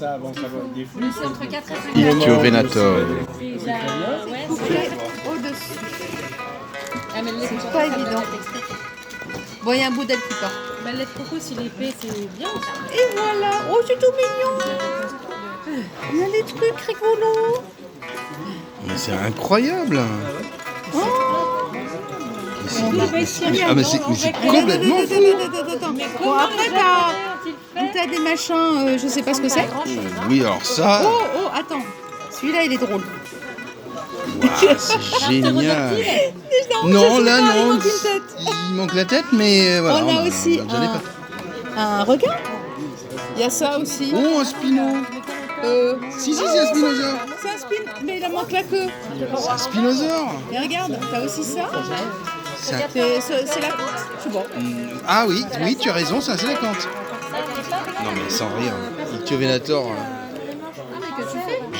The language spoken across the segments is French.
ça avant, ça va des flux. C'est entre 4 et 5 Ichthyovenator. Au-dessus. C'est pas évident. Bon, il y a un bout d'aile qui part. Bah, le lait de coco, s'il est épais, c'est bien. Et voilà. Oh, c'est tout mignon. Il y a les trucs rigolos. Mais c'est incroyable. Oh. Ah mais c'est complètement fou. Attends. Bon, après, t'as des machins, je sais pas ce que c'est. Oui, alors ça, Oh, attends. Celui-là, il est drôle. waouh, c'est génial. Non, là, non. Il manque une tête. Il manque la tête, mais voilà. On a aussi j'en ai pas. un requin. Il y a ça aussi. Oh, un spino. Si, c'est un spinosaure. C'est un spin, mais il en manque la queue. C'est un spinosaure. Et regarde, t'as aussi ça. C'est un- C'est la côte. Je sais pas. Ah oui, tu as raison, c'est un sélécante. Non mais sans rire. Ichthyovenator.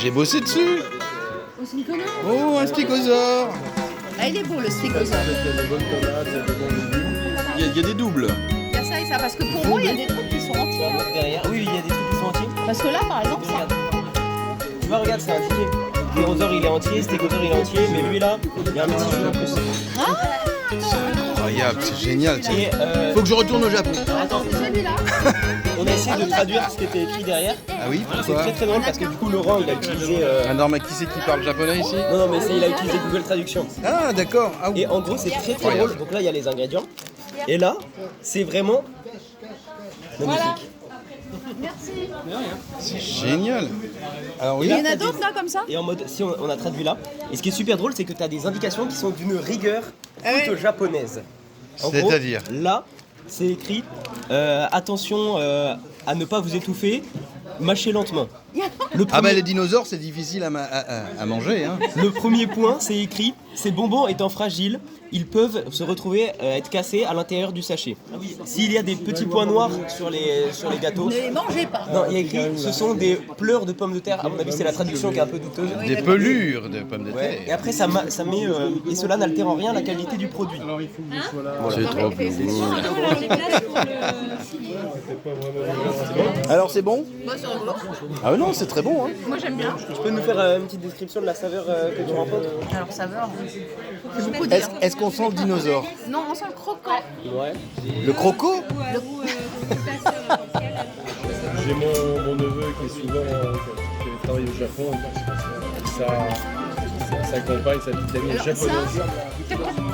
J'ai bossé dessus. Oh, un stégosaure. Ah, il est beau le stégosaure. Il y a des doubles. Il y a ça et ça, parce que pour moi, il y a des trucs qui sont entiers. hein. Derrière, oui, il y a des trucs qui sont entiers. Parce que là, par exemple, ça. Tu vois, regarde, c'est indiqué. Ptérosaure, il est entier, stégosaure, il est entier, mais lui là, il y a un petit jeu en plus. Incroyable, c'est génial. Et Faut que je retourne au Japon. attends, Celui-là. on a essayé de traduire ce qui était écrit derrière. Ah oui, C'est pourquoi très très drôle parce que du coup, Laurent, il a utilisé. Alors, mais qui c'est qui parle japonais ici? Non, mais il a utilisé Google Traduction. Ah d'accord. Ah, oui. Et en gros, c'est très très drôle. Donc là, il y a les ingrédients. Et là, c'est vraiment magnifique. C'est génial. Alors oui. Il y en a d'autres là comme ça. Et en mode, si on a traduit là. Et ce qui est super drôle, c'est que tu as des indications qui sont d'une rigueur toute ouais. japonaise. En gros, C'est-à-dire là, c'est écrit attention à ne pas vous étouffer, mâchez lentement. Le Ah premier, bah les dinosaures c'est difficile à manger hein. le premier point, c'est écrit ces bonbons étant fragiles, ils peuvent se retrouver être cassés à l'intérieur du sachet. S'il y a des petits points noirs sur les gâteaux, Ne les mangez pas. non, il y a écrit ce sont des pleurs de pommes de terre. À mon avis, c'est la traduction qui est un peu douteuse. Des pelures de pommes de Ouais. Et terre. après, ça met et cela n'altère en rien la qualité du produit. C'est trop cool. Les glaces pour le... Alors c'est bon? Moi, c'est rigolo. Ah non c'est très bon hein. Moi, j'aime bien. Tu peux nous faire une petite description de la saveur que tu rencontres? Alors, saveur. C'est beaucoup dire. Est-ce qu'on sent le dinosaure? Non, on sent le croquant. Ouais. Le croco? J'ai mon neveu qui est souvent qui travaille au Japon. Sa compagne, sa petite amie est Alors, japonaise.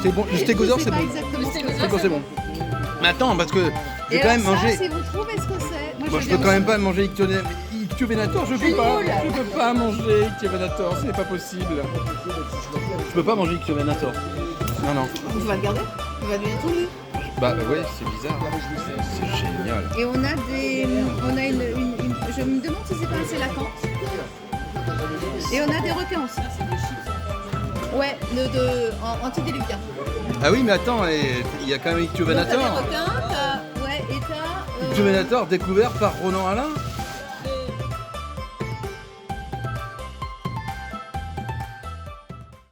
C'est bon, le stégosaure c'est bon. Exactement. Stégosaure c'est bon. Mais attends parce que je vais Et quand même alors ça, manger. si vous trouvez ce que c'est. Moi je peux quand même pas manger Ichthyovenator, je peux pas. Je peux pas manger Ichthyovenator, c'est pas possible. Je peux pas manger Ichthyovenator. Non non. Tu vas le garder. Tu vas donner tout nu. Bah ouais, c'est bizarre. C'est génial. Et on a des. On a je me demande si c'est pas un sélacanthe. Et on a des requins aussi. Ouais, antidéluvien. Ah oui mais attends, il y a quand même Donc, t'as des Ichthyovenator. requins, ouais, et t'as. Ichthyovenator découvert par Ronan Alain.